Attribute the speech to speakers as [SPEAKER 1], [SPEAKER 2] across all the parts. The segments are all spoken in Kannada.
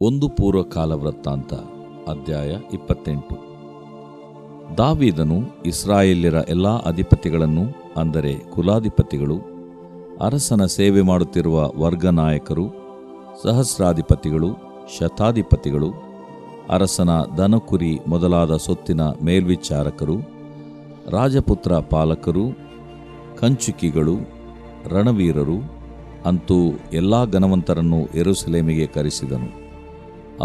[SPEAKER 1] ಒಂದು ಪೂರ್ವಕಾಲ ವೃತ್ತಾಂತ ಅಧ್ಯಾಯ 28. ದಾವೀದನು ಇಸ್ರಾಯೇಲ್ಯರ ಎಲ್ಲಾ ಅಧಿಪತಿಗಳನ್ನು, ಅಂದರೆ ಕುಲಾಧಿಪತಿಗಳು, ಅರಸನ ಸೇವೆ ಮಾಡುತ್ತಿರುವ ವರ್ಗನಾಯಕರು, ಸಹಸ್ರಾಧಿಪತಿಗಳು, ಶತಾಧಿಪತಿಗಳು, ಅರಸನ ದನಕುರಿ ಮೊದಲಾದ ಸೊತ್ತಿನ ಮೇಲ್ವಿಚಾರಕರು, ರಾಜಪುತ್ರ ಪಾಲಕರು, ಕಂಚುಕಿಗಳು, ರಣವೀರರು, ಅಂತೂ ಎಲ್ಲಾ ಘನವಂತರನ್ನು ಯೆರೂಸಲೇಮಿಗೆ ಕರೆಸಿದನು.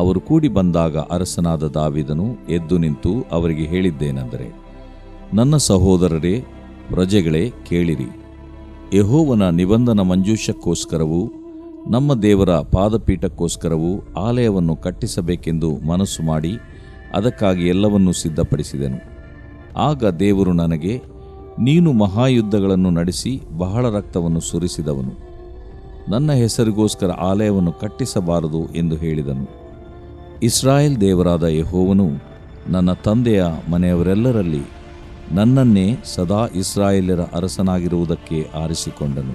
[SPEAKER 1] ಅವರು ಕೂಡಿ ಬಂದಾಗ ಅರಸನಾದ ದಾವೀದನು ಎದ್ದು ನಿಂತು ಅವರಿಗೆ ಹೇಳಿದ್ದೇನೆಂದರೆ, ನನ್ನ ಸಹೋದರರೇ, ಪ್ರಜೆಗಳೇ, ಕೇಳಿರಿ. ಯೆಹೋವನ ನಿಬಂಧನ ಮಂಜೂಷಕ್ಕೋಸ್ಕರವೂ ನಮ್ಮ ದೇವರ ಪಾದಪೀಠಕ್ಕೋಸ್ಕರವೂ ಆಲಯವನ್ನು ಕಟ್ಟಿಸಬೇಕೆಂದು ಮನಸ್ಸು ಮಾಡಿ ಅದಕ್ಕಾಗಿ ಎಲ್ಲವನ್ನೂ ಸಿದ್ಧಪಡಿಸಿದೆನು. ಆಗ ದೇವರು ನನಗೆ, ನೀನು ಮಹಾಯುದ್ಧಗಳನ್ನು ನಡೆಸಿ ಬಹಳ ರಕ್ತವನ್ನು ಸುರಿಸಿದವನು, ನನ್ನ ಹೆಸರಿಗೋಸ್ಕರ ಆಲಯವನ್ನು ಕಟ್ಟಿಸಬಾರದು ಎಂದು ಹೇಳಿದನು. ಇಸ್ರಾಯೇಲ್ ದೇವರಾದ ಯೆಹೋವನು ನನ್ನ ತಂದೆಯ ಮನೆಯವರೆಲ್ಲರಲ್ಲಿ ನನ್ನನ್ನೇ ಸದಾ ಇಸ್ರಾಯೇಲ್ಯರ ಅರಸನಾಗಿರುವುದಕ್ಕೆ ಆರಿಸಿಕೊಂಡನು.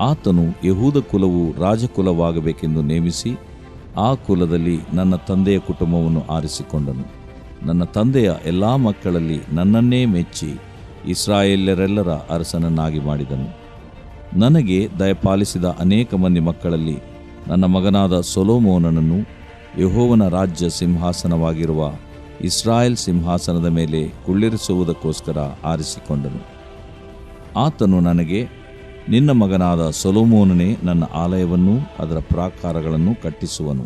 [SPEAKER 1] ಆತನು ಯೆಹೂದ ಕುಲವು ರಾಜಕುಲವಾಗಬೇಕೆಂದು ನೇಮಿಸಿ ಆ ಕುಲದಲ್ಲಿ ನನ್ನ ತಂದೆಯ ಕುಟುಂಬವನ್ನು ಆರಿಸಿಕೊಂಡನು. ನನ್ನ ತಂದೆಯ ಎಲ್ಲಾ ಮಕ್ಕಳಲ್ಲಿ ನನ್ನನ್ನೇ ಮೆಚ್ಚಿ ಇಸ್ರಾಯೇಲ್ಯರೆಲ್ಲರ ಅರಸನನ್ನಾಗಿ ಮಾಡಿದನು. ನನಗೆ ದಯಪಾಲಿಸಿದ ಅನೇಕ ಮಂದಿ ಮಕ್ಕಳಲ್ಲಿ ನನ್ನ ಮಗನಾದ ಸೊಲೊಮೋನನನ್ನು ಯೆಹೋವನ ರಾಜ್ಯ ಸಿಂಹಾಸನವಾಗಿರುವ ಇಸ್ರಾಯೇಲ್ ಸಿಂಹಾಸನದ ಮೇಲೆ ಕುಳ್ಳಿರಿಸುವುದಕ್ಕೋಸ್ಕರ ಆರಿಸಿಕೊಂಡನು. ಆತನು ನನಗೆ, ನಿನ್ನ ಮಗನಾದ ಸೊಲೊಮೋನನೇ ನನ್ನ ಆಲಯವನ್ನೂ ಅದರ ಪ್ರಾಕಾರಗಳನ್ನು ಕಟ್ಟಿಸುವನು.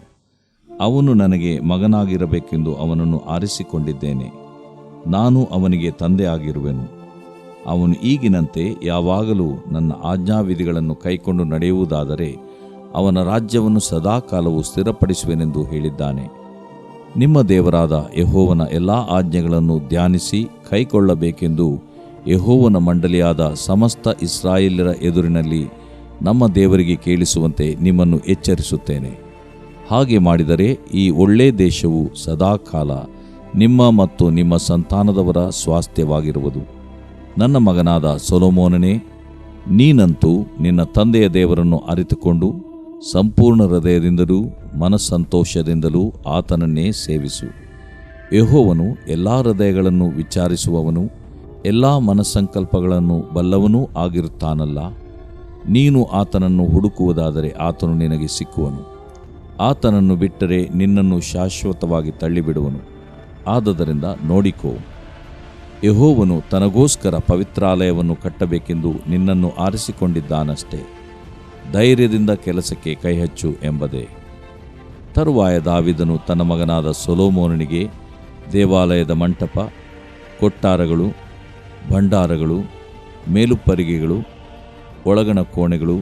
[SPEAKER 1] ಅವನು ನನಗೆ ಮಗನಾಗಿರಬೇಕೆಂದು ಅವನನ್ನು ಆರಿಸಿಕೊಂಡಿದ್ದೇನೆ. ನಾನು ಅವನಿಗೆ ತಂದೆಯಾಗಿರುವೆನು. ಅವನು ಈಗಿನಂತೆ ಯಾವಾಗಲೂ ನನ್ನ ಆಜ್ಞಾವಿಧಿಗಳನ್ನು ಕೈಕೊಂಡು ನಡೆಯುವುದಾದರೆ ಅವನ ರಾಜ್ಯವನ್ನು ಸದಾಕಾಲವೂ ಸ್ಥಿರಪಡಿಸುವೆನೆಂದು ಹೇಳಿದ್ದಾನೆ. ನಿಮ್ಮ ದೇವರಾದ ಯೆಹೋವನ ಎಲ್ಲಾ ಆಜ್ಞೆಗಳನ್ನು ಧ್ಯಾನಿಸಿ ಕೈಕೊಳ್ಳಬೇಕೆಂದು ಯೆಹೋವನ ಮಂಡಳಿಯಾದ ಸಮಸ್ತ ಇಸ್ರಾಯೇಲ್ಯರ ಎದುರಿನಲ್ಲಿ ನಮ್ಮ ದೇವರಿಗೆ ಕೇಳಿಸುವಂತೆ ನಿಮ್ಮನ್ನು ಎಚ್ಚರಿಸುತ್ತೇನೆ. ಹಾಗೆ ಮಾಡಿದರೆ ಈ ಒಳ್ಳೆ ದೇಶವು ಸದಾಕಾಲ ನಿಮ್ಮ ಮತ್ತು ನಿಮ್ಮ ಸಂತಾನದವರ ಸ್ವಾಸ್ಥ್ಯವಾಗಿರುವುದು. ನನ್ನ ಮಗನಾದ ಸೊಲೊಮೋನನೇ, ನೀನಂತೂ ನಿನ್ನ ತಂದೆಯ ದೇವರನ್ನು ಅರಿತುಕೊಂಡು ಸಂಪೂರ್ಣ ಹೃದಯದಿಂದಲೂ ಮನಸ್ಸಂತೋಷದಿಂದಲೂ ಆತನನ್ನೇ ಸೇವಿಸು. ಯೆಹೋವನು ಎಲ್ಲಾ ಹೃದಯಗಳನ್ನು ವಿಚಾರಿಸುವವನು, ಎಲ್ಲಾ ಮನಸ್ಸಂಕಲ್ಪಗಳನ್ನು ಬಲ್ಲವನೂ ಆಗಿರುತ್ತಾನಲ್ಲ. ನೀನು ಆತನನ್ನು ಹುಡುಕುವುದಾದರೆ ಆತನು ನಿನಗೆ ಸಿಕ್ಕುವನು. ಆತನನ್ನು ಬಿಟ್ಟರೆ ನಿನ್ನನ್ನು ಶಾಶ್ವತವಾಗಿ ತಳ್ಳಿಬಿಡುವನು. ಆದುದರಿಂದ ನೋಡಿಕೋ, ಯೆಹೋವನು ತನಗೋಸ್ಕರ ಪವಿತ್ರಾಲಯವನ್ನು ಕಟ್ಟಬೇಕೆಂದು ನಿನ್ನನ್ನು ಆರಿಸಿಕೊಂಡಿದ್ದಾನಷ್ಟೇ. ಧೈರ್ಯದಿಂದ ಕೆಲಸಕ್ಕೆ ಕೈಹಚ್ಚು ಎಂಬುದೇ. ತರುವಾಯ ದಾವೀದನು ತನ್ನ ಮಗನಾದ ಸೊಲೊಮೋನನಿಗೆ ದೇವಾಲಯದ ಮಂಟಪ, ಕೊಟ್ಟಾರಗಳು, ಭಂಡಾರಗಳು, ಮೇಲುಪ್ಪರಿಗೆಗಳು, ಒಳಗಣ ಕೋಣೆಗಳು,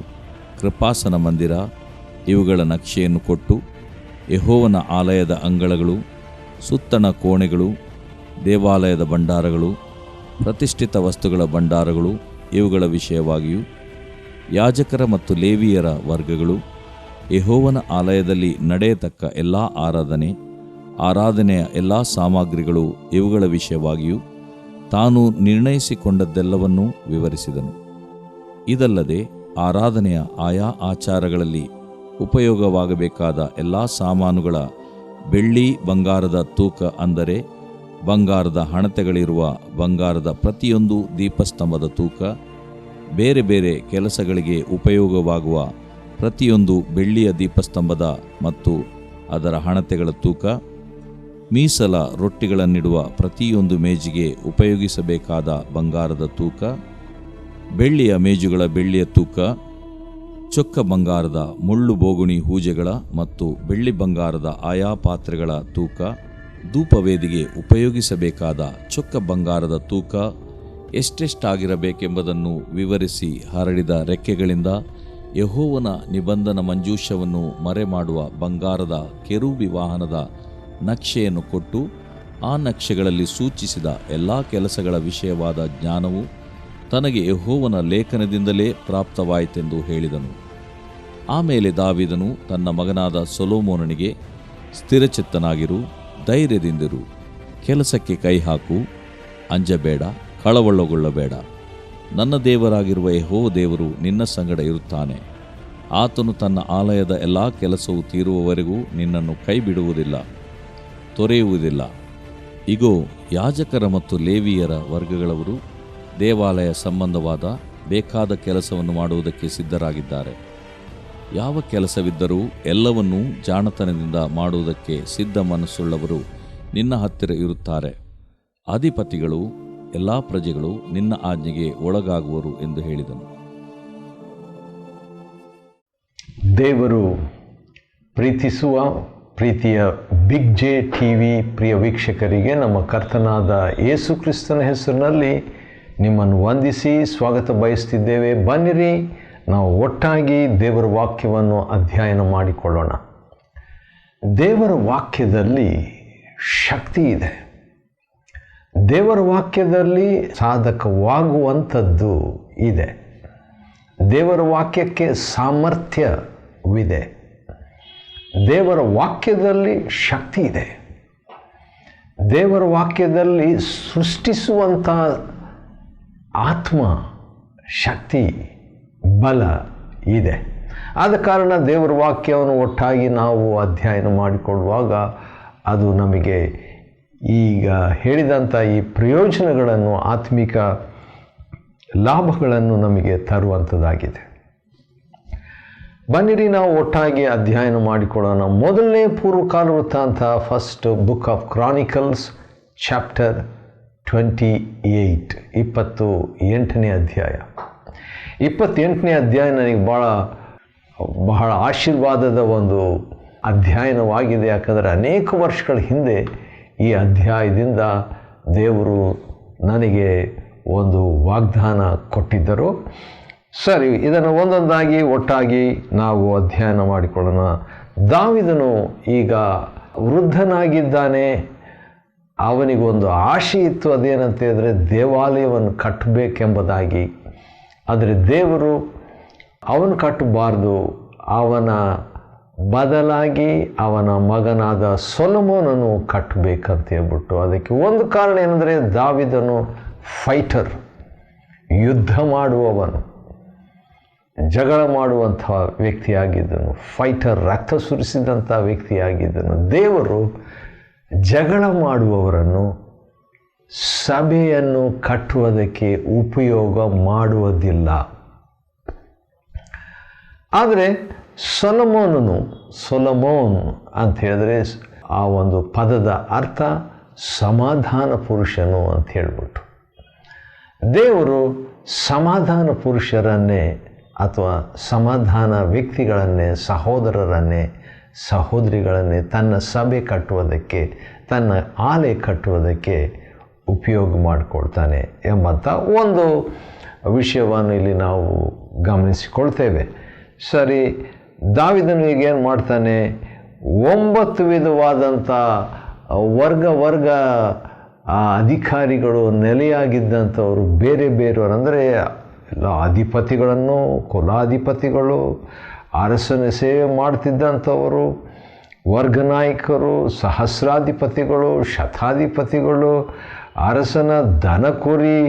[SPEAKER 1] ಕೃಪಾಸನ ಮಂದಿರ ಇವುಗಳ ನಕ್ಷೆಯನ್ನು ಕೊಟ್ಟು, ಯೆಹೋವನ ಆಲಯದ ಅಂಗಳಗಳು, ಸುತ್ತಣ ಕೋಣೆಗಳು, ದೇವಾಲಯದ ಭಂಡಾರಗಳು, ಪ್ರತಿಷ್ಠಿತ ವಸ್ತುಗಳ ಭಂಡಾರಗಳು ಇವುಗಳ ವಿಷಯವಾಗಿಯೂ, ಯಾಜಕರ ಮತ್ತು ಲೇವಿಯರ ವರ್ಗಗಳು, ಯೆಹೋವನ ಆಲಯದಲ್ಲಿ ನಡೆಯತಕ್ಕ ಎಲ್ಲಾ ಆರಾಧನೆಯ ಎಲ್ಲಾ ಸಾಮಗ್ರಿಗಳು ಇವುಗಳ ವಿಷಯವಾಗಿಯೂ ತಾನು ನಿರ್ಣಯಿಸಿಕೊಂಡದ್ದೆಲ್ಲವನ್ನೂ ವಿವರಿಸಿದನು. ಇದಲ್ಲದೆ ಆರಾಧನೆಯ ಆಯಾ ಆಚಾರಗಳಲ್ಲಿ ಉಪಯೋಗವಾಗಬೇಕಾದ ಎಲ್ಲಾ ಸಾಮಾನುಗಳ ಬೆಳ್ಳಿ ಬಂಗಾರದ ತೂಕ, ಅಂದರೆ ಬಂಗಾರದ ಹಣತೆಗಳಿರುವ ಬಂಗಾರದ ಪ್ರತಿಯೊಂದು ದೀಪಸ್ತಂಭದ ತೂಕ, ಬೇರೆ ಬೇರೆ ಕೆಲಸಗಳಿಗೆ ಉಪಯೋಗವಾಗುವ ಪ್ರತಿಯೊಂದು ಬೆಳ್ಳಿಯ ದೀಪಸ್ತಂಭದ ಮತ್ತು ಅದರ ಹಣತೆಗಳ ತೂಕ, ಮೀಸಲ ರೊಟ್ಟಿಗಳನ್ನಿಡುವ ಪ್ರತಿಯೊಂದು ಮೇಜಿಗೆ ಉಪಯೋಗಿಸಬೇಕಾದ ಬಂಗಾರದ ತೂಕ, ಬೆಳ್ಳಿಯ ಮೇಜುಗಳ ಬೆಳ್ಳಿಯ ತೂಕ, ಚೊಕ್ಕ ಬಂಗಾರದ ಮುಳ್ಳು ಬೋಗುಣಿ ಹೂಜೆಗಳ ಮತ್ತು ಬೆಳ್ಳಿ ಬಂಗಾರದ ಆಯಾ ಪಾತ್ರೆಗಳ ತೂಕ, ಧೂಪವೇದಿಗೆ ಉಪಯೋಗಿಸಬೇಕಾದ ಚೊಕ್ಕ ಬಂಗಾರದ ತೂಕ ಎಷ್ಟೆಷ್ಟಾಗಿರಬೇಕೆಂಬುದನ್ನು ವಿವರಿಸಿ ಹರಡಿದ ರೆಕ್ಕೆಗಳಿಂದ ಯೆಹೋವನ ನಿಬಂಧನ ಮಂಜೂಷವನ್ನು ಮರೆಮಾಡುವ ಬಂಗಾರದ ಕೆರೂಬಿ ವಾಹನದ ನಕ್ಷೆಯನ್ನು ಕೊಟ್ಟು, ಆ ನಕ್ಷೆಗಳಲ್ಲಿ ಸೂಚಿಸಿದ ಎಲ್ಲಾ ಕೆಲಸಗಳ ವಿಷಯವಾದ ಜ್ಞಾನವು ತನಗೆ ಯೆಹೋವನ ಲೇಖನದಿಂದಲೇ ಪ್ರಾಪ್ತವಾಯಿತೆಂದು ಹೇಳಿದನು. ಆಮೇಲೆ ದಾವೀದನು ತನ್ನ ಮಗನಾದ ಸೊಲೊಮೋನನಿಗೆ, ಸ್ಥಿರಚಿತ್ತನಾಗಿರು, ಧೈರ್ಯದಿಂದಿರು, ಕೆಲಸಕ್ಕೆ ಕೈಹಾಕು, ಅಂಜಬೇಡ, ಕಳವಳಗೊಳ್ಳಬೇಡ. ನನ್ನ ದೇವರಾಗಿರುವ ಯೆಹೋವ ದೇವರು ನಿನ್ನ ಸಂಗಡ ಇರುತ್ತಾನೆ. ಆತನು ತನ್ನ ಆಲಯದ ಎಲ್ಲ ಕೆಲಸವು ತೀರುವವರೆಗೂ ನಿನ್ನನ್ನು ಕೈ ಬಿಡುವುದಿಲ್ಲ, ತೊರೆಯುವುದಿಲ್ಲ. ಇಗೋ, ಯಾಜಕರ ಮತ್ತು ಲೇವಿಯರ ವರ್ಗಗಳವರು ದೇವಾಲಯ ಸಂಬಂಧವಾದ ಬೇಕಾದ ಕೆಲಸವನ್ನು ಮಾಡುವುದಕ್ಕೆ ಸಿದ್ಧರಾಗಿದ್ದಾರೆ. ಯಾವ ಕೆಲಸವಿದ್ದರೂ ಎಲ್ಲವನ್ನೂ ಜಾಣತನದಿಂದ ಮಾಡುವುದಕ್ಕೆ ಸಿದ್ಧ ಮನಸ್ಸುಳ್ಳವರು ನಿನ್ನ ಹತ್ತಿರ ಇರುತ್ತಾರೆ. ಅಧಿಪತಿಗಳು, ಎಲ್ಲ ಪ್ರಜೆಗಳು ನಿನ್ನ ಆಜ್ಞೆಗೆ ಒಳಗಾಗುವರು ಎಂದು ಹೇಳಿದನು.
[SPEAKER 2] ದೇವರು ಪ್ರೀತಿಸುವ ಪ್ರೀತಿಯ ಬಿಗ್ ಜೆ ಟಿವಿ ಪ್ರಿಯ ವೀಕ್ಷಕರಿಗೆ ನಮ್ಮ ಕರ್ತನಾದ ಯೇಸು ಕ್ರಿಸ್ತನ ಹೆಸರಿನಲ್ಲಿ ನಿಮ್ಮನ್ನು ವಂದಿಸಿ ಸ್ವಾಗತ ಬಯಸ್ತಿದ್ದೇವೆ. ಬನ್ನಿರಿ, ನಾವು ಒಟ್ಟಾಗಿ ದೇವರ ವಾಕ್ಯವನ್ನು ಅಧ್ಯಯನ ಮಾಡಿಕೊಳ್ಳೋಣ. ದೇವರ ವಾಕ್ಯದಲ್ಲಿ ಶಕ್ತಿ ಇದೆ. ದೇವರ ವಾಕ್ಯದಲ್ಲಿ ಸಾಧಕವಾಗುವಂಥದ್ದು ಇದೆ. ದೇವರ ವಾಕ್ಯಕ್ಕೆ ಸಾಮರ್ಥ್ಯವಿದೆ. ದೇವರ ವಾಕ್ಯದಲ್ಲಿ ಶಕ್ತಿ ಇದೆ. ದೇವರ ವಾಕ್ಯದಲ್ಲಿ ಸೃಷ್ಟಿಸುವಂಥ ಆತ್ಮ ಶಕ್ತಿ ಬಲ ಇದೆ. ಆದ ಕಾರಣ ದೇವರ ವಾಕ್ಯವನ್ನು ಒಟ್ಟಾಗಿ ನಾವು ಅಧ್ಯಯನ ಮಾಡಿಕೊಳ್ಳುವಾಗ ಅದು ನಮಗೆ ಈಗ ಹೇಳಿದಂಥ ಈ ಪ್ರಯೋಜನಗಳನ್ನು, ಆತ್ಮಿಕ ಲಾಭಗಳನ್ನು ನಮಗೆ ತರುವಂಥದ್ದಾಗಿದೆ. ಬನ್ನಿರಿ, ನಾವು ಒಟ್ಟಾಗಿ ಅಧ್ಯಯನ ಮಾಡಿಕೊಳ್ಳೋಣ. ಮೊದಲನೇ ಪೂರ್ವಕಾಲ ವೃತ್ತಾಂತ, first book of Chronicles, chapter 28, 28ನೇ ಅಧ್ಯಾಯ. 28ನೇ ಅಧ್ಯಾಯ ನನಗೆ ಬಹಳ ಆಶೀರ್ವಾದದ ಒಂದು ಅಧ್ಯಯನವಾಗಿದೆ. ಯಾಕಂದರೆ ಅನೇಕ ವರ್ಷಗಳ ಹಿಂದೆ ಈ ಅಧ್ಯಾಯದಿಂದ ದೇವರು ನನಗೆ ಒಂದು ವಾಗ್ದಾನ ಕೊಟ್ಟಿದ್ದರು. ಸರಿ, ಇದನ್ನು ಒಂದೊಂದಾಗಿ ಒಟ್ಟಾಗಿ ನಾವು ಅಧ್ಯಯನ ಮಾಡಿಕೊಳ್ಳೋಣ. ದಾವೀದನು ಈಗ ವೃದ್ಧನಾಗಿದ್ದಾನೆ. ಅವನಿಗೊಂದು ಆಶೆ ಇತ್ತು. ಅದೇನಂತ ಹೇಳಿದ್ರೆ ದೇವಾಲಯವನ್ನು ಕಟ್ಟಬೇಕೆಂಬುದಾಗಿ. ಆದರೆ ದೇವರು ಅವನು ಕಟ್ಟಬಾರ್ದು, ಅವನ ಬದಲಾಗಿ ಅವನ ಮಗನಾದ ಸೊಲೊಮೋನನು ಕಟ್ಟಬೇಕಂತ ಹೇಳ್ಬಿಟ್ಟು. ಅದಕ್ಕೆ ಒಂದು ಕಾರಣ ಏನಂದರೆ ದಾವೀದನು ಫೈಟರ್, ಯುದ್ಧ ಮಾಡುವವನು, ಜಗಳ ಮಾಡುವಂಥ ವ್ಯಕ್ತಿಯಾಗಿದ್ದನು. ಫೈಟರ್, ರಕ್ತ ಸುರಿಸಿದಂಥ ವ್ಯಕ್ತಿಯಾಗಿದ್ದನು. ದೇವರು ಜಗಳ ಮಾಡುವವರನ್ನು ಸಭೆಯನ್ನು ಕಟ್ಟುವುದಕ್ಕೆ ಉಪಯೋಗ ಮಾಡುವುದಿಲ್ಲ. ಆದರೆ ಸೊಲೊಮೋನ್ ಅಂತ ಹೇಳಿದ್ರೆ ಆ ಒಂದು ಪದದ ಅರ್ಥ ಸಮಾಧಾನ ಪುರುಷನು ಅಂತ ಹೇಳ್ಬಿಟ್ಟು. ದೇವರು ಸಮಾಧಾನ ಪುರುಷರನ್ನೇ ಅಥವಾ ಸಮಾಧಾನ ವ್ಯಕ್ತಿಗಳನ್ನೇ, ಸಹೋದರರನ್ನೇ, ಸಹೋದರಿಗಳನ್ನೇ ತನ್ನ ಸಭೆ ಕಟ್ಟುವುದಕ್ಕೆ, ತನ್ನ ಆಲಯ ಕಟ್ಟುವುದಕ್ಕೆ ಉಪಯೋಗ ಮಾಡಿಕೊಳ್ತಾನೆ ಎಂಬಂಥ ಒಂದು ವಿಷಯವನ್ನು ಇಲ್ಲಿ ನಾವು ಗಮನಿಸಿಕೊಳ್ತೇವೆ. ಸರಿ, ದಾವೀದನು ಈಗೇನು ಮಾಡ್ತಾನೆ? 9 ವಿಧವಾದಂಥ ವರ್ಗ ಅಧಿಕಾರಿಗಳು ನೆಲೆಯಾಗಿದ್ದಂಥವರು, ಬೇರೆ ಬೇರೆಯವರು, ಅಂದರೆ ಎಲ್ಲ ಅಧಿಪತಿಗಳನ್ನು, ಕುಲಾಧಿಪತಿಗಳು, ಅರಸನ ಸೇವೆ ಮಾಡ್ತಿದ್ದಂಥವರು, ವರ್ಗನಾಯಕರು, ಸಹಸ್ರಾಧಿಪತಿಗಳು, ಶತಾಧಿಪತಿಗಳು, ಅರಸನ ದನಕುರಿ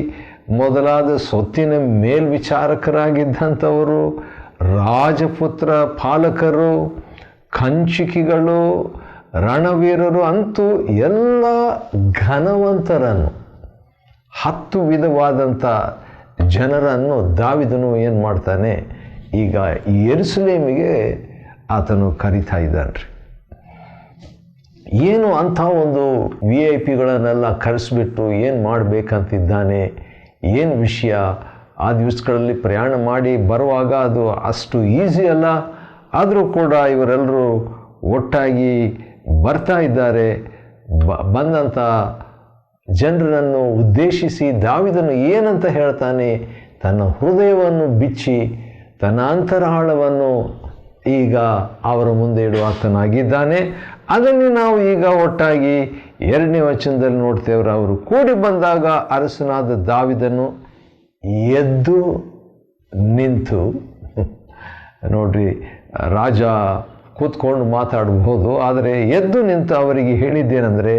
[SPEAKER 2] ಮೊದಲಾದ ಸ್ವತ್ತಿನ ಮೇಲ್ವಿಚಾರಕರಾಗಿದ್ದಂಥವರು, ರಾಜಪುತ್ರ ಪಾಲಕರು, ಕಂಚುಕಿಗಳು, ರಣವೀರರು, ಅಂತೂ ಎಲ್ಲ ಘನವಂತರನ್ನು, 10 ವಿಧವಾದಂಥ ಜನರನ್ನು ದಾವೀದನು ಏನು ಮಾಡ್ತಾನೆ? ಈಗ ಯೆರೂಸಲೇಮಿಗೆ ಆತನು ಕರೀತಾ ಇದ್ದಾನೆ. ಏನು ಅಂಥ ಒಂದು VIP-ಗಳನ್ನೆಲ್ಲ ಕರೆಸಿಬಿಟ್ಟು ಏನು ಮಾಡಬೇಕಂತಿದ್ದಾನೆ, ಏನು ವಿಷಯ? ಆ ದಿವಸಗಳಲ್ಲಿ ಪ್ರಯಾಣ ಮಾಡಿ ಬರುವಾಗ ಅದು ಅಷ್ಟು ಈಸಿ ಅಲ್ಲ. ಆದರೂ ಕೂಡ ಇವರೆಲ್ಲರೂ ಒಟ್ಟಾಗಿ ಬರ್ತಾ ಇದ್ದಾರೆ. ಬಂದಂಥ ಜನರನ್ನು ಉದ್ದೇಶಿಸಿ ದಾವೀದನು ಏನಂತ ಹೇಳ್ತಾನೆ? ತನ್ನ ಹೃದಯವನ್ನು ಬಿಚ್ಚಿ ತನ್ನ ಅಂತರಾಳವನ್ನು ಈಗ ಅವರ ಮುಂದೆ ಇಡುವಾತನಾಗಿದ್ದಾನೆ. ಅದನ್ನು ನಾವು ಈಗ ಒಟ್ಟಾಗಿ 2ನೇ ವಚನದಲ್ಲಿ ನೋಡ್ತೇವೆ. ಅವರು ಕೂಡಿ ಬಂದಾಗ ಅರಸನಾದ ದಾವೀದನು ಎದ್ದು ನಿಂತು, ನೋಡ್ರಿ, ರಾಜ ಕೂತ್ಕೊಂಡು ಮಾತಾಡಬಹುದು, ಆದರೆ ಎದ್ದು ನಿಂತು ಅವರಿಗೆ ಹೇಳಿದ್ದೇನೆಂದರೆ,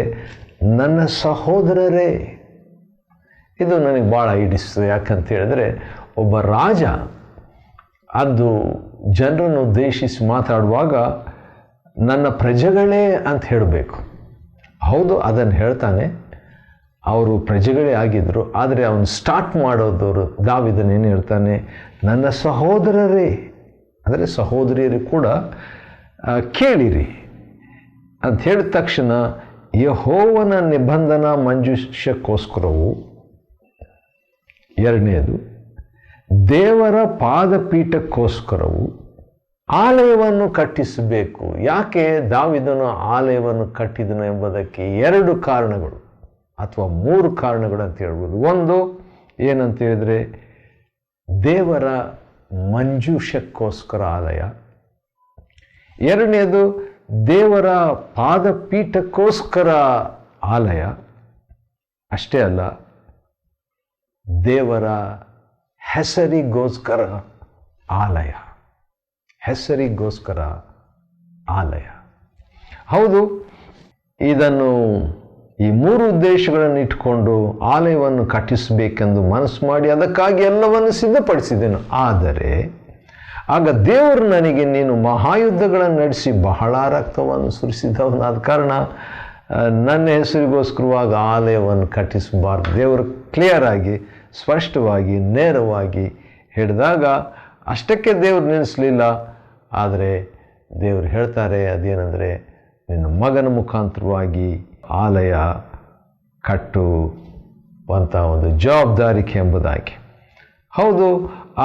[SPEAKER 2] ನನ್ನ ಸಹೋದರರೇ. ಇದು ನನಗೆ ಭಾಳ ಹಿಡಿಸ್ತದೆ. ಯಾಕಂತ ಹೇಳಿದ್ರೆ ಒಬ್ಬ ರಾಜ ಅದು ಜನರನ್ನು ಉದ್ದೇಶಿಸಿ ಮಾತಾಡುವಾಗ ನನ್ನ ಪ್ರಜೆಗಳೇ ಅಂತ ಹೇಳಬೇಕು. ಹೌದು, ಅದನ್ನು ಹೇಳ್ತಾನೆ, ಅವರು ಪ್ರಜೆಗಳೇ ಆಗಿದ್ದರು. ಆದರೆ ಅವನು ಸ್ಟಾರ್ಟ್ ಮಾಡೋದವರು ದಾವೀದನೇನು ಹೇಳ್ತಾನೆ, ನನ್ನ ಸಹೋದರರೇ ಅಂದರೆ ಸಹೋದರಿಯರು ಕೂಡ ಕೇಳಿರಿ ಅಂತ ಹೇಳಿದ ತಕ್ಷಣ ಯೆಹೋವನ ನಿಬಂಧನಾ ಮಂಜೂಷಕ್ಕೋಸ್ಕರವು, ಎರಡನೇದು ದೇವರ ಪಾದಪೀಠಕ್ಕೋಸ್ಕರವು ಆಲಯವನ್ನು ಕಟ್ಟಿಸಬೇಕು. ಯಾಕೆ ದಾವೀದನು ಆಲಯವನ್ನು ಕಟ್ಟಿದನು ಎಂಬುದಕ್ಕೆ 2 ಕಾರಣಗಳು ಅಥವಾ 3 ಕಾರಣಗಳು ಅಂತ ಹೇಳ್ಬೋದು. ಒಂದು ಏನಂತ ಹೇಳಿದರೆ ದೇವರ ಮಂಜೂಷಕ್ಕೋಸ್ಕರ ಆಲಯ, ಎರಡನೇದು ದೇವರ ಪಾದಪೀಠಕ್ಕೋಸ್ಕರ ಆಲಯ, ಅಷ್ಟೇ ಅಲ್ಲ ದೇವರ ಹೆಸರಿಗೋಸ್ಕರ ಆಲಯ, ಹೆಸರಿಗೋಸ್ಕರ ಆಲಯ. ಹೌದು, ಇದನ್ನು ಈ 3 ಉದ್ದೇಶಗಳನ್ನು ಇಟ್ಕೊಂಡು ಆಲಯವನ್ನು ಕಟ್ಟಿಸಬೇಕೆಂದು ಮನಸ್ಸು ಮಾಡಿ ಅದಕ್ಕಾಗಿ ಎಲ್ಲವನ್ನು ಸಿದ್ಧಪಡಿಸಿದೆನು. ಆದರೆ ಆಗ ದೇವರು ನನಗೆ, ನೀನು ಮಹಾಯುದ್ಧಗಳನ್ನು ನಡೆಸಿ ಬಹಳ ರಕ್ತವನ್ನು ಸುರಿಸಿದವನಾದ ಕಾರಣ ನನ್ನ ಹೆಸರಿಗೋಸ್ಕರವಾಗ ಆಲಯವನ್ನು ಕಟ್ಟಿಸಬಾರ್ದು. ದೇವರು ಕ್ಲಿಯರ್ ಆಗಿ, ಸ್ಪಷ್ಟವಾಗಿ, ನೇರವಾಗಿ ಹೇಳಿದಾಗ ಅಷ್ಟಕ್ಕೆ ದೇವರು ನೆನೆಸಲಿಲ್ಲ. ಆದರೆ ದೇವರು ಹೇಳ್ತಾರೆ ಅದೇನೆಂದರೆ, ನಿನ್ನ ಮಗನ ಮುಖಾಂತರವಾಗಿ ಆಲಯ ಕಟ್ಟುವಂಥ ಒಂದು ಜವಾಬ್ದಾರಿಕೆ ಎಂಬುದಾಗಿ. ಹೌದು,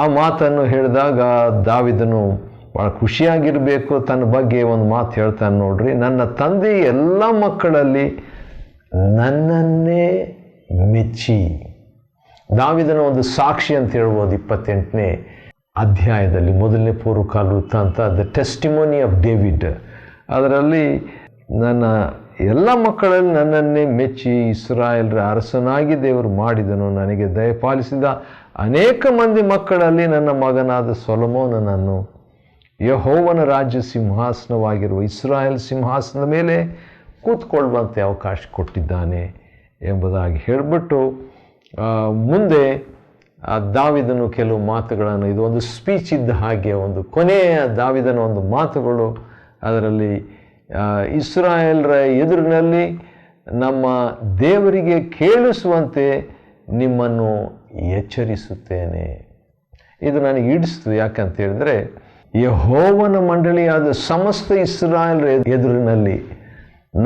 [SPEAKER 2] ಆ ಮಾತನ್ನು ಹೇಳಿದಾಗ ದಾವೀದನು ಭಾಳ ಖುಷಿಯಾಗಿರಬೇಕು. ತನ್ನ ಬಗ್ಗೆ ಒಂದು ಮಾತು ಹೇಳ್ತಾನೆ ನೋಡ್ರಿ, ನನ್ನ ತಂದೆ ಎಲ್ಲ ಮಕ್ಕಳಲ್ಲಿ ನನ್ನನ್ನೇ ಮೆಚ್ಚಿ. ದಾವೀದನ ಒಂದು ಸಾಕ್ಷಿ ಅಂತ ಹೇಳ್ಬೋದು 28ನೇ ಅಧ್ಯಾಯದಲ್ಲಿ, ಮೊದಲನೇ ಪೂರ್ವಕಾಲ ವೃತ್ತಾಂತ, ದ ಟೆಸ್ಟಿಮೋನಿ ಆಫ್ ಡೇವಿಡ್. ಅದರಲ್ಲಿ ನನ್ನ ಎಲ್ಲ ಮಕ್ಕಳಲ್ಲಿ ನನ್ನನ್ನೇ ಮೆಚ್ಚಿ ಇಸ್ರಾಯೇಲರ ಅರಸನಾಗಿ ದೇವರು ಮಾಡಿದನು. ನನಗೆ ದಯಪಾಲಿಸಿದ ಅನೇಕ ಮಂದಿ ಮಕ್ಕಳಲ್ಲಿ ನನ್ನ ಮಗನಾದ ಸೊಲೊಮೋನನನ್ನು ಯೆಹೋವನ ರಾಜ್ಯ ಸಿಂಹಾಸನವಾಗಿರುವ ಇಸ್ರಾಯೇಲ್ ಸಿಂಹಾಸನದ ಮೇಲೆ ಕೂತ್ಕೊಳ್ಳುವಂತೆ ಅವಕಾಶ ಕೊಟ್ಟಿದ್ದಾನೆ ಎಂಬುದಾಗಿ ಹೇಳಿಬಿಟ್ಟು ಮುಂದೆ ದಾವೀದನು ಕೆಲವು ಮಾತುಗಳನ್ನು, ಇದು ಒಂದು ಸ್ಪೀಚ್ ಇದ್ದ ಹಾಗೆ, ಒಂದು ಕೊನೆಯ ದಾವೀದನ ಒಂದು ಮಾತುಗಳು. ಅದರಲ್ಲಿ ಇಸ್ರಾಯೇಲರ ಎದುರಿನಲ್ಲಿ ನಮ್ಮ ದೇವರಿಗೆ ಕೇಳಿಸುವಂತೆ ನಿಮ್ಮನ್ನು ಎಚ್ಚರಿಸುತ್ತೇನೆ. ಇದು ನನಗೆ ಹಿಡಿಸ್ತು. ಯಾಕಂತ ಹೇಳಿದ್ರೆ, ಯೆಹೋವನ ಮಂಡಳಿಯಾದ ಸಮಸ್ತ ಇಸ್ರಾಯೇಲರ ಎದುರಿನಲ್ಲಿ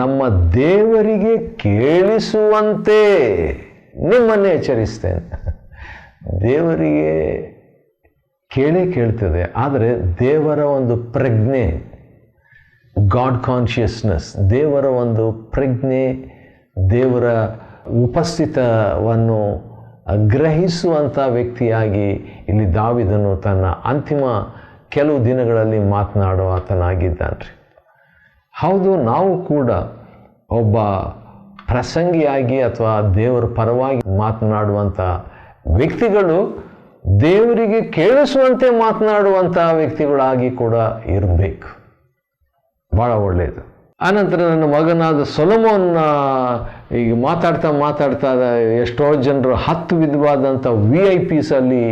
[SPEAKER 2] ನಮ್ಮ ದೇವರಿಗೆ ಕೇಳಿಸುವಂತೆ ನಿಮ್ಮನ್ನೇ ಎಚ್ಚರಿಸ್ತೇನೆ. ದೇವರಿಗೆ ಕೇಳ್ತದೆ, ಆದರೆ ದೇವರ ಒಂದು ಪ್ರಜ್ಞೆ, ಗಾಡ್ ಕಾನ್ಷಿಯಸ್ನೆಸ್, ದೇವರ ಒಂದು ಪ್ರಜ್ಞೆ, ದೇವರ ಉಪಸ್ಥಿತವನ್ನು ಗ್ರಹಿಸುವಂಥ ವ್ಯಕ್ತಿಯಾಗಿ ಇಲ್ಲಿ ದಾವೀದನು ತನ್ನ ಅಂತಿಮ ಕೆಲವು ದಿನಗಳಲ್ಲಿ ಮಾತನಾಡೋ ಆತನಾಗಿದ್ದಾನೆ. ಹೌದು, ನಾವು ಕೂಡ ಒಬ್ಬ ಪ್ರಸಂಗಿಯಾಗಿ ಅಥವಾ ದೇವರ ಪರವಾಗಿ ಮಾತನಾಡುವಂಥ ವ್ಯಕ್ತಿಗಳು ದೇವರಿಗೆ ಕೇಳಿಸುವಂತೆ ಮಾತನಾಡುವಂಥ ವ್ಯಕ್ತಿಗಳಾಗಿ ಕೂಡ ಇರಬೇಕು. ಭಾಳ ಒಳ್ಳೆಯದು. ಆನಂತರ ನನ್ನ ಮಗನಾದ ಸೊಲೊಮೋನ್ನ ಈಗ ಮಾತಾಡ್ತಾ ಎಷ್ಟೋ ಜನರು 10 ವಿಧವಾದಂಥ VIPs ಅಲ್ಲಿ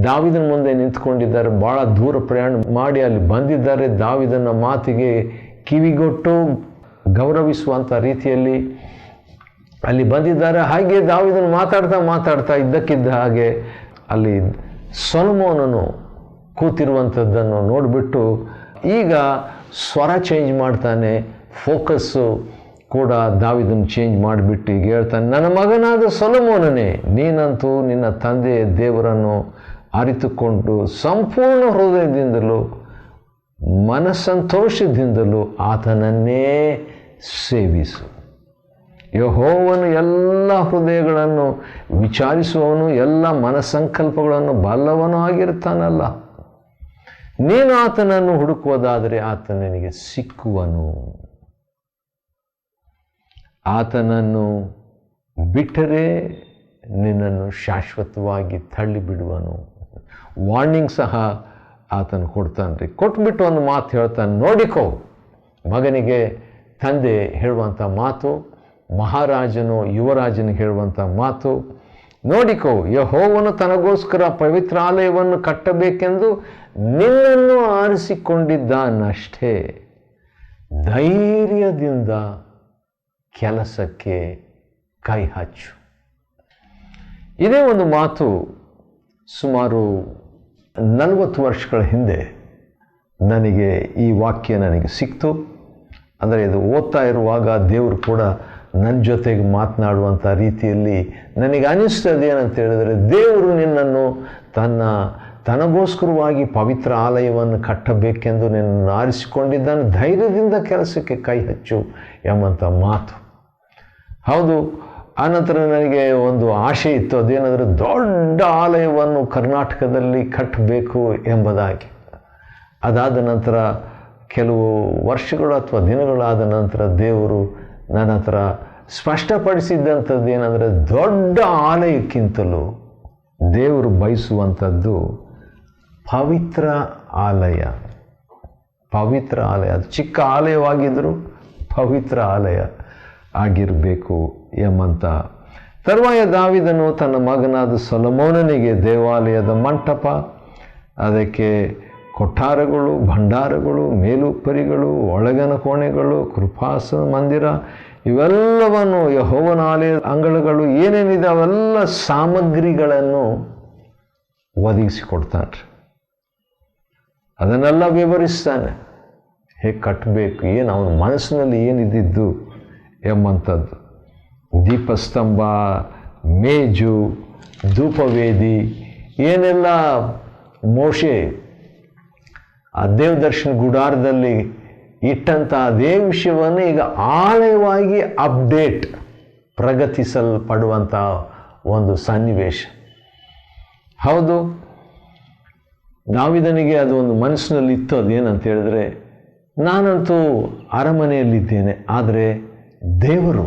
[SPEAKER 2] ದಾವೀದನ ಮುಂದೆ ನಿಂತ್ಕೊಂಡಿದ್ದಾರೆ. ಭಾಳ ದೂರ ಪ್ರಯಾಣ ಮಾಡಿ ಅಲ್ಲಿ ಬಂದಿದ್ದಾರೆ. ದಾವೀದನ ಮಾತಿಗೆ ಕಿವಿಗೊಟ್ಟು ಗೌರವಿಸುವಂಥ ರೀತಿಯಲ್ಲಿ ಅಲ್ಲಿ ಬಂದಿದ್ದಾರೆ. ಹಾಗೆ ದಾವೀದನು ಮಾತಾಡ್ತಾ ಇದ್ದಕ್ಕಿದ್ದ ಹಾಗೆ ಅಲ್ಲಿ ಸೊಲೊಮೋನನು ಕೂತಿರುವಂಥದ್ದನ್ನು ನೋಡಿಬಿಟ್ಟು ಈಗ ಸ್ವರ ಚೇಂಜ್ ಮಾಡ್ತಾನೆ, ಫೋಕಸ್ಸು ಕೂಡ ದಾವೀದನು ಚೇಂಜ್ ಮಾಡಿಬಿಟ್ಟು ಈಗ ಹೇಳ್ತಾನೆ, ನನ್ನ ಮಗನಾದ ಸೊಲೊಮೋನನೇ, ನೀನಂತೂ ನಿನ್ನ ತಂದೆಯ ದೇವರನ್ನು ಅರಿತುಕೊಂಡು ಸಂಪೂರ್ಣ ಹೃದಯದಿಂದಲೂ ಮನಸ್ಸಂತೋಷದಿಂದಲೂ ಆತನನ್ನೇ ಸೇವಿಸು. ಯೆಹೋವನು ಎಲ್ಲ ಹೃದಯಗಳನ್ನು ವಿಚಾರಿಸುವವನು, ಎಲ್ಲ ಮನಸ್ಸಂಕಲ್ಪಗಳನ್ನು ಬಲ್ಲವನು ಆಗಿರ್ತಾನಲ್ಲ. ನೀನು ಆತನನ್ನು ಹುಡುಕುವುದಾದರೆ ಆತ ನಿನಗೆ ಸಿಕ್ಕುವನು. ಆತನನ್ನು ಬಿಟ್ಟರೆ ನಿನ್ನನ್ನು ಶಾಶ್ವತವಾಗಿ ತಳ್ಳಿಬಿಡುವನು. ವಾರ್ನಿಂಗ್ ಸಹ ಆತನು ಕೊಡ್ತಾನೆ. ಕೊಟ್ಬಿಟ್ಟು ಒಂದು ಮಾತು ಹೇಳ್ತಾನೆ, ನೋಡಿಕೋ. ಮಗನಿಗೆ ತಂದೆ ಹೇಳುವಂಥ ಮಾತು, ಮಹಾರಾಜನು ಯುವರಾಜನಿಗೆ ಹೇಳುವಂಥ ಮಾತು, ನೋಡಿಕೋ, ಯೆಹೋವನು ತನಗೋಸ್ಕರ ಪವಿತ್ರಾಲಯವನ್ನು ಕಟ್ಟಬೇಕೆಂದು ನಿನ್ನನ್ನು ಆರಿಸಿಕೊಂಡಿದ್ದಾನಷ್ಟೇ. ಧೈರ್ಯದಿಂದ ಕೆಲಸಕ್ಕೆ ಕೈ ಹಚ್ಚು. ಇದೇ ಒಂದು ಮಾತು ಸುಮಾರು 40 ವರ್ಷಗಳ ಹಿಂದೆ ನನಗೆ ಈ ವಾಕ್ಯ ನನಗೆ ಸಿಕ್ತು. ಅಂದರೆ ಇದು ಓದ್ತಾ ಇರುವಾಗ ದೇವರು ಕೂಡ ನನ್ನ ಜೊತೆಗೆ ಮಾತನಾಡುವಂಥ ರೀತಿಯಲ್ಲಿ ನನಗೆ ಅನಿಸ್ತದೆ ಏನಂತ ಹೇಳಿದರೆ, ದೇವರು ನಿನ್ನನ್ನು ತನಗೋಸ್ಕರವಾಗಿ ಪವಿತ್ರ ಆಲಯವನ್ನು ಕಟ್ಟಬೇಕೆಂದು ನಿನ್ನನ್ನು ಆರಿಸಿಕೊಂಡಿದ್ದಾನೆ, ಧೈರ್ಯದಿಂದ ಕೆಲಸಕ್ಕೆ ಕೈ ಹಚ್ಚು ಎಂಬಂಥ ಮಾತು. ಹೌದು, ಆನಂತರ ನನಗೆ ಒಂದು ಆಶೆ ಇತ್ತು, ಅದೇನೆಂದರೆ ದೊಡ್ಡ ಆಲಯವನ್ನು ಕರ್ನಾಟಕದಲ್ಲಿ ಕಟ್ಟಬೇಕು ಎಂಬುದಾಗಿ. ಅದಾದ ನಂತರ ಕೆಲವು ವರ್ಷಗಳು ಅಥವಾ ದಿನಗಳಾದ ನಂತರ ದೇವರು ನನ್ನ ಹತ್ರ ಸ್ಪಷ್ಟಪಡಿಸಿದ್ದಂಥದ್ದು ಏನಂದರೆ, ದೊಡ್ಡ ಆಲಯಕ್ಕಿಂತಲೂ ದೇವರು ಬಯಸುವಂಥದ್ದು ಪವಿತ್ರ ಆಲಯ. ಪವಿತ್ರ ಆಲಯ, ಅದು ಚಿಕ್ಕ ಆಲಯವಾಗಿದ್ದರೂ ಪವಿತ್ರ ಆಲಯ ಆಗಿರಬೇಕು ಎಂಬಂಥ. ತರುವಾಯ ದಾವೀದನು ತನ್ನ ಮಗನಾದ ಸೊಲೊಮೋನನಿಗೆ ದೇವಾಲಯದ ಮಂಟಪ, ಅದಕ್ಕೆ ಕೊಠಾರಗಳು, ಭಂಡಾರಗಳು, ಮೇಲುಪ್ಪರಿಗಳು, ಒಳಗನ ಕೋಣೆಗಳು, ಕೃಪಾಸನ ಮಂದಿರ, ಇವೆಲ್ಲವನ್ನು ಯೆಹೋವನ ಆಲಯದ ಅಂಗಳಗಳು ಏನೇನಿದೆ ಅವೆಲ್ಲ ಸಾಮಗ್ರಿಗಳನ್ನು ಒದಗಿಸಿಕೊಡ್ತಾನೆ. ಅದನ್ನೆಲ್ಲ ವಿವರಿಸ್ತಾನೆ, ಹೇಗೆ ಕಟ್ಟಬೇಕು, ಏನು ಅವನ ಮನಸ್ಸಿನಲ್ಲಿ ಏನಿದ್ದಿದ್ದು ಎಂಬಂಥದ್ದು. ದೀಪಸ್ತಂಭ, ಮೇಜು, ಧೂಪವೇದಿ, ಏನೆಲ್ಲ ಮೋಶೆ ಆ ದೇವದರ್ಶನ ಗುಡಾರದಲ್ಲಿ ಇಟ್ಟಂಥ ಅದೇ ವಿಷಯವನ್ನು ಈಗ ಆಳವಾಗಿ ಪ್ರಗತಿಸಲ್ಪಡುವಂಥ ಒಂದು ಸನ್ನಿವೇಶ. ಹೌದು, ದಾವೀದನಿಗೆ ಅದು ಒಂದು ಮನಸ್ಸಿನಲ್ಲಿ ಇತ್ತು. ಅದೇನಂತ ಹೇಳಿದ್ರೆ, ನಾನಂತೂ ಅರಮನೆಯಲ್ಲಿದ್ದೇನೆ, ಆದರೆ ದೇವರು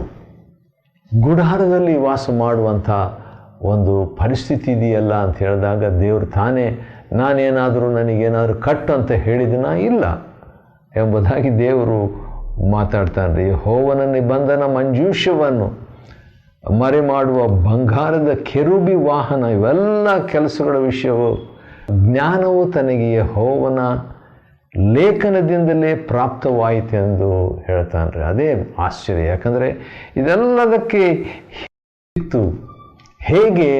[SPEAKER 2] ಗುಡಾರದಲ್ಲಿ ವಾಸ ಮಾಡುವಂಥ ಒಂದು ಪರಿಸ್ಥಿತಿ ಇದೆಯಲ್ಲ ಅಂತ ಹೇಳಿದಾಗ, ದೇವರು ತಾನೇ ನಾನೇನಾದರೂ ನನಗೇನಾದರೂ ಕಟ್ಟು ಅಂತ ಹೇಳಿದನ ಇಲ್ಲ ಎಂಬುದಾಗಿ ದೇವರು ಮಾತಾಡ್ತಾನೆ. ಯೆಹೋವನ ನಿಬಂಧನ ಮಂಜೂಷವನ್ನು ಮರೆ ಮಾಡುವ ಬಂಗಾರದ ಕೆರೂಬಿ ವಾಹನ, ಇವೆಲ್ಲ ಕೆಲಸಗಳ ವಿಷಯವು ಜ್ಞಾನವು ತನಗೆ ಯೆಹೋವನ ಲೇಖನದಿಂದಲೇ ಪ್ರಾಪ್ತವಾಯಿತೆಂದು ಹೇಳ್ತಾನೆ. ಅದೇ ಆಶ್ಚರ್ಯ, ಯಾಕಂದರೆ ಇದೆಲ್ಲದಕ್ಕೆ ಇತ್ತು. ಹೇಗೆ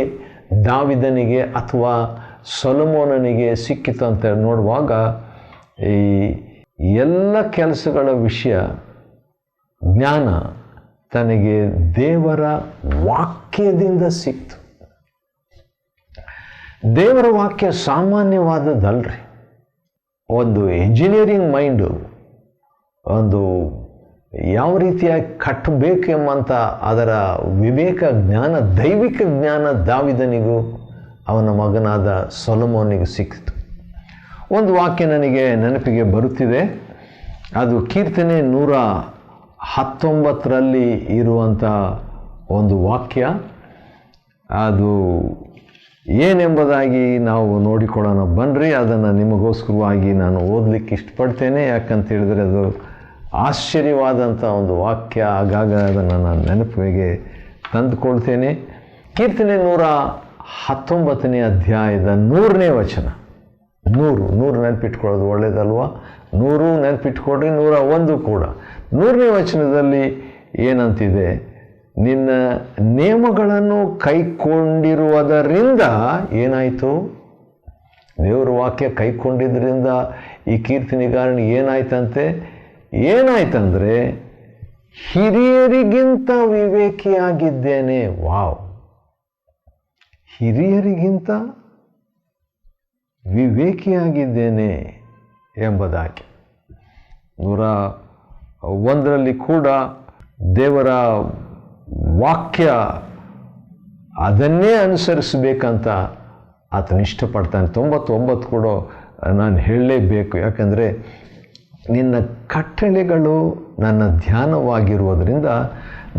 [SPEAKER 2] ದಾವೀದನಿಗೆ ಅಥವಾ ಸೊಲೊಮೋನನಿಗೆ ಸಿಕ್ಕಿತು ಅಂತ ನೋಡುವಾಗ, ಈ ಎಲ್ಲ ಕೆಲಸಗಳ ವಿಷಯ ಜ್ಞಾನ ತನಗೆ ದೇವರ ವಾಕ್ಯದಿಂದ ಸಿಕ್ತು. ದೇವರ ವಾಕ್ಯ ಸಾಮಾನ್ಯವಾದದ್ದಲ್ರಿ. ಒಂದು ಇಂಜಿನಿಯರಿಂಗ್ ಮೈಂಡು ಒಂದು ಯಾವ ರೀತಿಯಾಗಿ ಕಟ್ಟಬೇಕು ಎಂಬಂಥ ಅದರ ವಿವೇಕ ಜ್ಞಾನ, ದೈವಿಕ ಜ್ಞಾನ ದಾವೀದನಿಗೂ ಅವನ ಮಗನಾದ ಸೊಲೊಮೋನಿಗೆ ಸಿಕ್ಕಿತು. ಒಂದು ವಾಕ್ಯ ನನಗೆ ನೆನಪಿಗೆ ಬರುತ್ತಿದೆ. ಅದು ಕೀರ್ತನೆ 119 ಇರುವಂಥ ಒಂದು ವಾಕ್ಯ. ಅದು ಏನೆಂಬುದಾಗಿ ನಾವು ನೋಡಿಕೊಳ್ಳೋಣ ಬನ್ನಿರಿ. ಅದನ್ನು ನಿಮಗೋಸ್ಕರವಾಗಿ ನಾನು ಓದಲಿಕ್ಕೆ ಇಷ್ಟಪಡ್ತೇನೆ. ಯಾಕಂತ ಹೇಳಿದರೆ ಅದು ಆಶ್ಚರ್ಯವಾದಂಥ ಒಂದು ವಾಕ್ಯ. ಆಗಾಗ ಅದನ್ನು ನಾನು ನೆನಪಿಗೆ ತಂದುಕೊಳ್ತೇನೆ. ಕೀರ್ತನೆ 119 ಅಧ್ಯಾಯದ 100ನೇ ವಚನ. 100 ನೆನಪಿಟ್ಕೊಳ್ಳೋದು ಒಳ್ಳೆಯದಲ್ವ? 100 ನೆನಪಿಟ್ಕೊಡ್ರಿ, 101 ಕೂಡ. 100ನೇ ವಚನದಲ್ಲಿ ಏನಂತಿದೆ? ನಿನ್ನ ನಿಯಮಗಳನ್ನು ಕೈಕೊಂಡಿರುವುದರಿಂದ ಏನಾಯಿತು? ದೇವರ ವಾಕ್ಯ ಕೈಕೊಂಡಿದ್ದರಿಂದ ಈ ಕೀರ್ತನೆಗಾರನಿಗೆ ಏನಾಯ್ತಂತೆ? ಏನಾಯ್ತಂದರೆ, ಹಿರಿಯರಿಗಿಂತ ವಿವೇಕಿಯಾಗಿದ್ದೇನೆ. ವಾವ್! ಹಿರಿಯರಿಗಿಂತ ವಿವೇಕಿಯಾಗಿದ್ದೇನೆ ಎಂಬುದಾಗಿ 101 ಕೂಡ ದೇವರ ವಾಕ್ಯ ಅದನ್ನೇ ಅನುಸರಿಸಬೇಕಂತ ಆತನು ಇಷ್ಟಪಡ್ತಾನೆ. 99 ಕೂಡ ನಾನು ಹೇಳಲೇಬೇಕು. ಯಾಕಂದರೆ ನಿನ್ನ ಕಟ್ಟಳೆಗಳು ನನ್ನ ಧ್ಯಾನವಾಗಿರುವುದರಿಂದ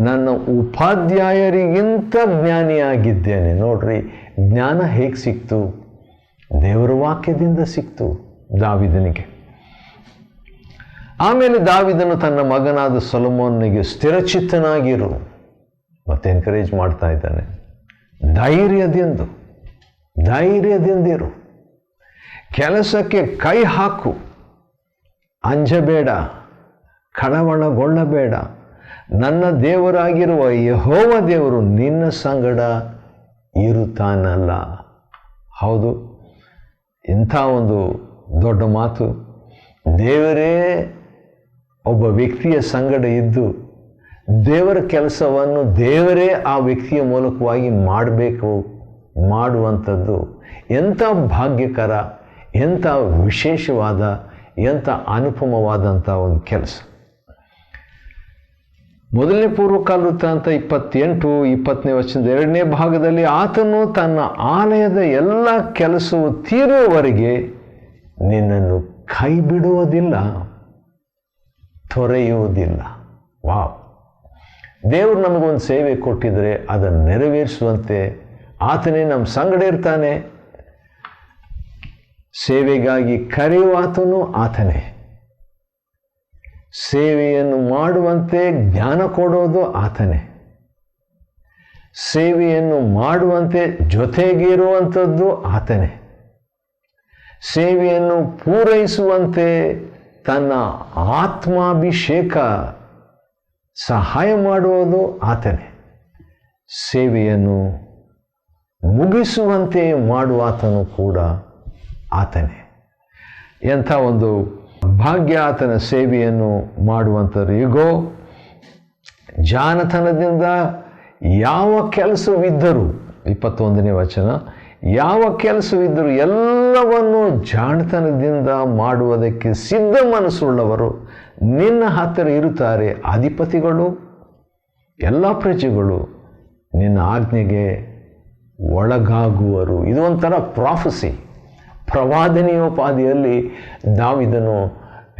[SPEAKER 2] ನನ್ನ ಉಪಾಧ್ಯಾಯರಿಗಿಂತ ಜ್ಞಾನಿಯಾಗಿದ್ದೇನೆ. ನೋಡ್ರಿ, ಜ್ಞಾನ ಹೇಗೆ ಸಿಕ್ತು? ದೇವರ ವಾಕ್ಯದಿಂದ ಸಿಕ್ತು ದಾವೀದನಿಗೆ. ಆಮೇಲೆ ದಾವೀದನು ತನ್ನ ಮಗನಾದ ಸೊಲೊಮೋನನಿಗೆ ಸ್ಥಿರಚಿತ್ತನಾಗಿರು ಮತ್ತೆ ಎನ್ಕರೇಜ್ ಮಾಡ್ತಾ ಇದ್ದಾನೆ. ಧೈರ್ಯದಿಂದಿರು. ಕೆಲಸಕ್ಕೆ ಕೈ ಹಾಕು. ಅಂಜಬೇಡ, ಕಳವಳಗೊಳ್ಳಬೇಡ. ನನ್ನ ದೇವರಾಗಿರುವ ಯೆಹೋವ ದೇವರು ನಿನ್ನ ಸಂಗಡ ಇರುತ್ತಾನಲ್ಲ. ಹೌದು, ಇಂಥ ಒಂದು ದೊಡ್ಡ ಮಾತು. ದೇವರೇ ಒಬ್ಬ ವ್ಯಕ್ತಿಯ ಸಂಗಡ ಇದ್ದು ದೇವರ ಕೆಲಸವನ್ನು ದೇವರೇ ಆ ವ್ಯಕ್ತಿಯ ಮೂಲಕವಾಗಿ ಮಾಡುವಂಥದ್ದು ಎಂಥ ಭಾಗ್ಯಕರ, ಎಂಥ ವಿಶೇಷವಾದ, ಎಂಥ ಅನುಪಮವಾದಂಥ ಒಂದು ಕೆಲಸ. ಮೊದಲನೇ ಪೂರ್ವಕಾಲ ವೃತ್ತಾಂತ 28-20 ವಚನದ 2ನೇ ಭಾಗದಲ್ಲಿ ಆತನು ತನ್ನ ಆಲಯದ ಎಲ್ಲ ಕೆಲಸವು ತೀರುವವರೆಗೆ ನಿನ್ನನ್ನು ಕೈ ಬಿಡುವುದಿಲ್ಲ, ತೊರೆಯುವುದಿಲ್ಲ. ವಾವ್! ದೇವರು ನಮಗೊಂದು ಸೇವೆ ಕೊಟ್ಟಿದ್ರೆ ಅದನ್ನು ನೆರವೇರಿಸುವಂತೆ ಆತನೇ ನಮ್ಮ ಸಂಗಡ ಇರ್ತಾನೆ. ಸೇವೆಗಾಗಿ ಕರೆಯುವ ಆತನು ಆತನೇ. ಸೇವೆಯನ್ನು ಮಾಡುವಂತೆ ಜ್ಞಾನ ಕೊಡೋದು ಆತನೇ. ಸೇವೆಯನ್ನು ಮಾಡುವಂತೆ ಜೊತೆಗಿರುವಂಥದ್ದು ಆತನೇ. ಸೇವೆಯನ್ನು ಪೂರೈಸುವಂತೆ ತನ್ನ ಆತ್ಮಾಭಿಷೇಕ ಸಹಾಯ ಮಾಡುವುದು ಆತನೇ. ಸೇವೆಯನ್ನು ಮುಗಿಸುವಂತೆ ಮಾಡುವಾತನು ಕೂಡ ಆತನೇ. ಎಂಥ ಒಂದು ಭಾಗ್ಯ ಆತನ ಸೇವೆಯನ್ನು ಮಾಡುವಂಥದ್ದು. ಈಗೋ ಜಾಣತನದಿಂದ ಯಾವ ಕೆಲಸವಿದ್ದರೂ, 21ನೇ ವಚನ, ಯಾವ ಕೆಲಸವಿದ್ದರೂ ಎಲ್ಲವನ್ನು ಜಾಣತನದಿಂದ ಮಾಡುವುದಕ್ಕೆ ಸಿದ್ಧ ಮನಸ್ಸುಳ್ಳವರು ನಿನ್ನ ಹತ್ತಿರ ಇರುತ್ತಾರೆ. ಅಧಿಪತಿಗಳು, ಎಲ್ಲ ಪ್ರಜೆಗಳು ನಿನ್ನ ಆಜ್ಞೆಗೆ ಒಳಗಾಗುವರು. ಇದು ಒಂಥರ ಪ್ರಾಫಸಿ, ಪ್ರವಾದನೆಯೋಪಾದಿಯಲ್ಲಿ ದಾವೀದನು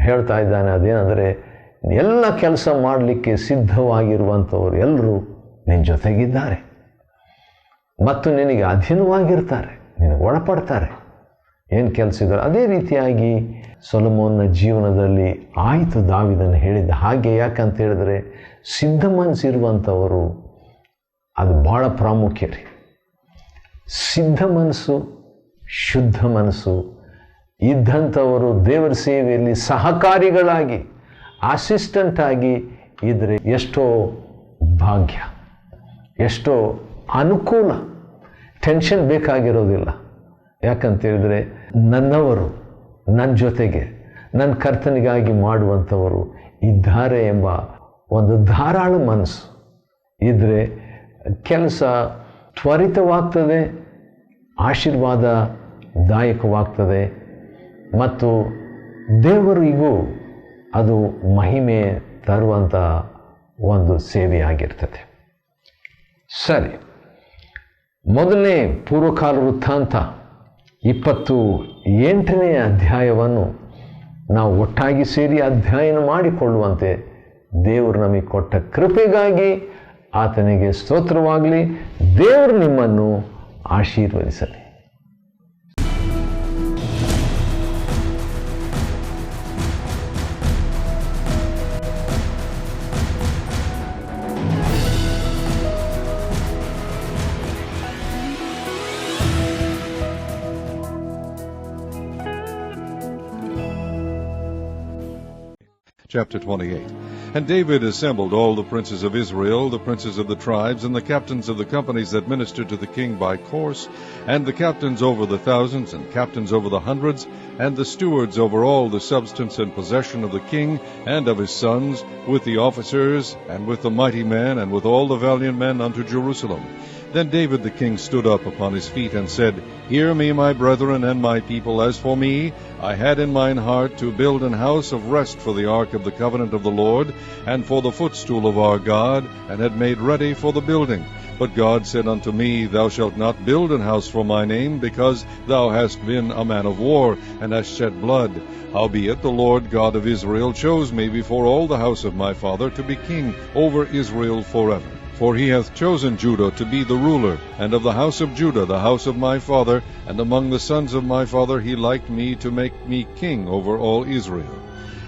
[SPEAKER 2] ಹೇಳ್ತಾ ಇದ್ದಾನೆ. ಅದೇನೆಂದರೆ, ಎಲ್ಲ ಕೆಲಸ ಮಾಡಲಿಕ್ಕೆ ಸಿದ್ಧವಾಗಿರುವಂಥವರು ಎಲ್ಲರೂ ನಿನ್ನ ಜೊತೆಗಿದ್ದಾರೆ ಮತ್ತು ನಿನಗೆ ಅಧೀನವಾಗಿರ್ತಾರೆ, ನಿನಗೆ ಒಳಪಡ್ತಾರೆ. ಏನು ಕೆಲಸ ಇದ್ದಾರೆ ಅದೇ ರೀತಿಯಾಗಿ ಸೊಲೊಮೋನನ ಜೀವನದಲ್ಲಿ ಆಯಿತು. ದಾವೀದನು ಹೇಳಿದ್ದ ಹಾಗೆ. ಯಾಕಂತ ಹೇಳಿದ್ರೆ ಸಿದ್ಧ ಮನಸ್ಸಿರುವಂಥವರು ಅದು ಭಾಳ ಪ್ರಾಮುಖ್ಯ ರೀ. ಸಿದ್ಧ ಮನಸ್ಸು, ಶುದ್ಧ ಮನಸ್ಸು ಇದ್ದಂಥವರು ದೇವರ ಸೇವೆಯಲ್ಲಿ ಸಹಕಾರಿಗಳಾಗಿ, ಅಸಿಸ್ಟೆಂಟ್ ಆಗಿ ಇದ್ದರೆ ಎಷ್ಟೋ ಭಾಗ್ಯ, ಎಷ್ಟೋ ಅನುಕೂಲ. ಟೆನ್ಷನ್ ಬೇಕಾಗಿರೋದಿಲ್ಲ. ಯಾಕಂತೇಳಿದರೆ ನನ್ನವರು ನನ್ನ ಜೊತೆಗೆ ನನ್ನ ಕರ್ತನಿಗಾಗಿ ಮಾಡುವಂಥವರು ಇದ್ದಾರೆ ಎಂಬ ಒಂದು ಧಾರಾಳ ಮನಸ್ಸು ಇದ್ದರೆ ಕೆಲಸ ತ್ವರಿತವಾಗ್ತದೆ, ಆಶೀರ್ವಾದದಾಯಕವಾಗ್ತದೆ ಮತ್ತು ದೇವರಿಗೂ ಅದು ಮಹಿಮೆ ತರುವಂಥ ಒಂದು ಸೇವೆಯಾಗಿರ್ತದೆ. ಸರಿ, ಮೊದಲನೇ ಪೂರ್ವಕಾಲ ವೃತ್ತಾಂತ 28ನೇ ಅಧ್ಯಾಯವನ್ನು ನಾವು ಒಟ್ಟಾಗಿ ಸೇರಿ ಅಧ್ಯಯನ ಮಾಡಿಕೊಳ್ಳುವಂತೆ ದೇವರು ನಮಗೆ ಕೊಟ್ಟ ಕೃಪೆಗಾಗಿ ಆತನಿಗೆ ಸ್ತೋತ್ರವಾಗಲಿ. ದೇವರು ನಿಮ್ಮನ್ನು ಆಶೀರ್ವದಿಸಲಿ.
[SPEAKER 3] Chapter 28. And David assembled all the princes of Israel, the princes of the tribes, and the captains of the companies that ministered to the king by course, and the captains over the thousands, and captains over the hundreds, and the stewards over all the substance and possession of the king and of his sons, with the officers, and with the mighty men, and with all the valiant men unto Jerusalem. Then David the king stood up upon his feet and said, Hear me, my brethren and my people. As for me, I had in mine heart to build an house of rest for the ark of the covenant of the Lord, and for the footstool of our God, and had made ready for the building. But God said unto me, Thou shalt not build an house for my name, because thou hast been a man of war, and hast shed blood. Howbeit the Lord God of Israel chose me before all the house of my father to be king over Israel forever. For he hath chosen Judah to be the ruler, and of the house of Judah the house of my father, and among the sons of my father he liked me to make me king over all Israel.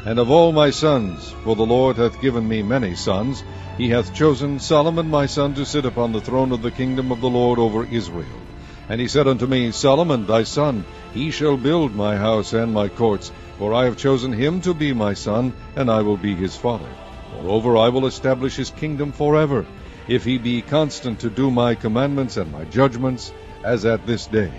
[SPEAKER 3] And of all my sons, for the Lord hath given me many sons, he hath chosen Solomon my son to sit upon the throne of the kingdom of the Lord over Israel. And he said unto me, Solomon thy son, he shall build my house and my courts, for I have chosen him to be my son, and I will be his father. Moreover, I will establish his kingdom forever, if he be constant to do my commandments and my judgments, as at this day.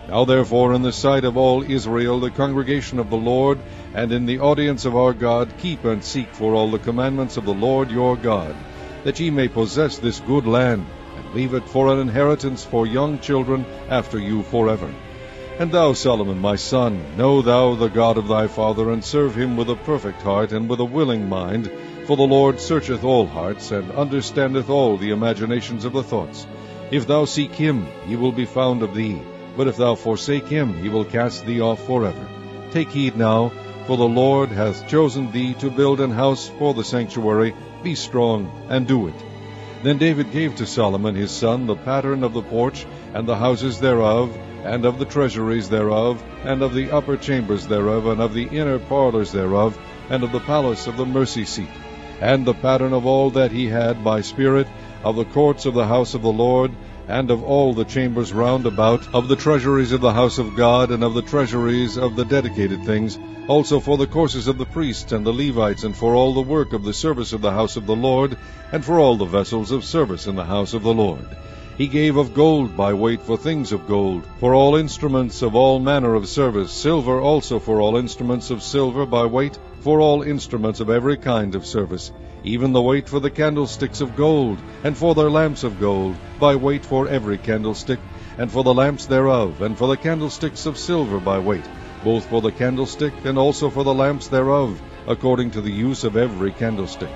[SPEAKER 3] Now therefore, in the sight of all Israel, the congregation of the Lord, and in the audience of our God, keep and seek for all the commandments of the Lord your God, that ye may possess this good land, and leave it for an inheritance for young children after you forever. And thou, Solomon, my son, know thou the God of thy father, and serve him with a perfect heart and with a willing mind, for the Lord searcheth all hearts, and understandeth all the imaginations of the thoughts. If thou seek him, he will be found of thee. But if thou forsake him, he will cast thee off forever. Take heed now, for the Lord hath chosen thee to build an house for the sanctuary. Be strong, and do it. Then David gave to Solomon his son the pattern of the porch, and the houses thereof, and of the treasuries thereof, and of the upper chambers thereof, and of the inner parlors thereof, and of the palace of the mercy seat, and the pattern of all that he had by spirit, of the courts of the house of the Lord, and of all the chambers round about, of the treasuries of the house of God, and of the treasuries of the dedicated things, also for the courses of the priests and the Levites, and for all the work of the service of the house of the Lord, and for all the vessels of service in the house of the Lord. He gave of gold by weight for things of gold, for all instruments of all manner of service, silver also for all instruments of silver by weight, for all instruments of every kind of service, even the weight for the candlesticks of gold, and for their lamps of gold, by weight for every candlestick, and for the lamps thereof, and for the candlesticks of silver by weight, both for the candlestick and also for the lamps thereof, according to the use of every candlestick.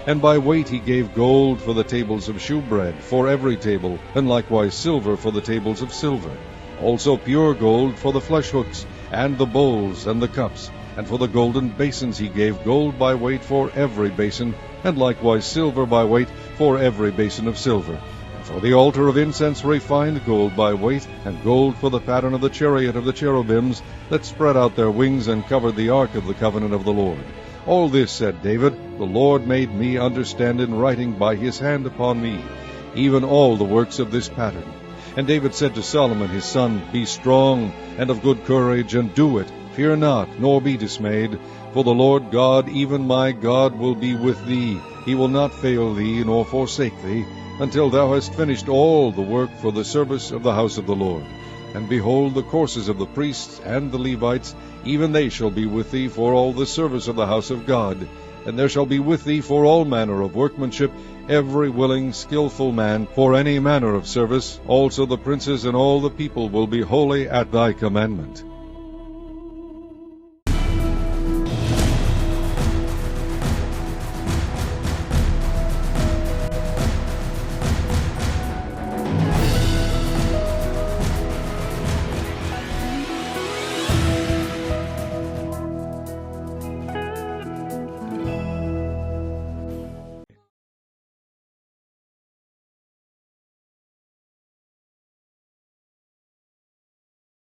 [SPEAKER 3] And by weight he gave gold for the tables of shewbread, for every table, and likewise silver for the tables of silver. Also pure gold for the flesh hooks, and the bowls, and the cups. And for the golden basins he gave gold by weight for every basin, and likewise silver by weight for every basin of silver. And for the altar of incense refined gold by weight, and gold for the pattern of the chariot of the cherubims, that spread out their wings and covered the ark of the covenant of the Lord. All this, said David, the Lord made me understand in writing by his hand upon me, even all the works of this pattern. And David said to Solomon his son, Be strong, and of good courage, and do it. Fear not, nor be dismayed, for the Lord God, even my God, will be with thee. He will not fail thee, nor forsake thee, until thou hast finished all the work for the service of the house of the Lord. And behold, the courses of the priests and the Levites, even they shall be with thee for all the service of the house of God. And there shall be with thee for all manner of workmanship, every willing, skillful man, for any manner of service. Also the princes and all the people will be holy at thy commandment.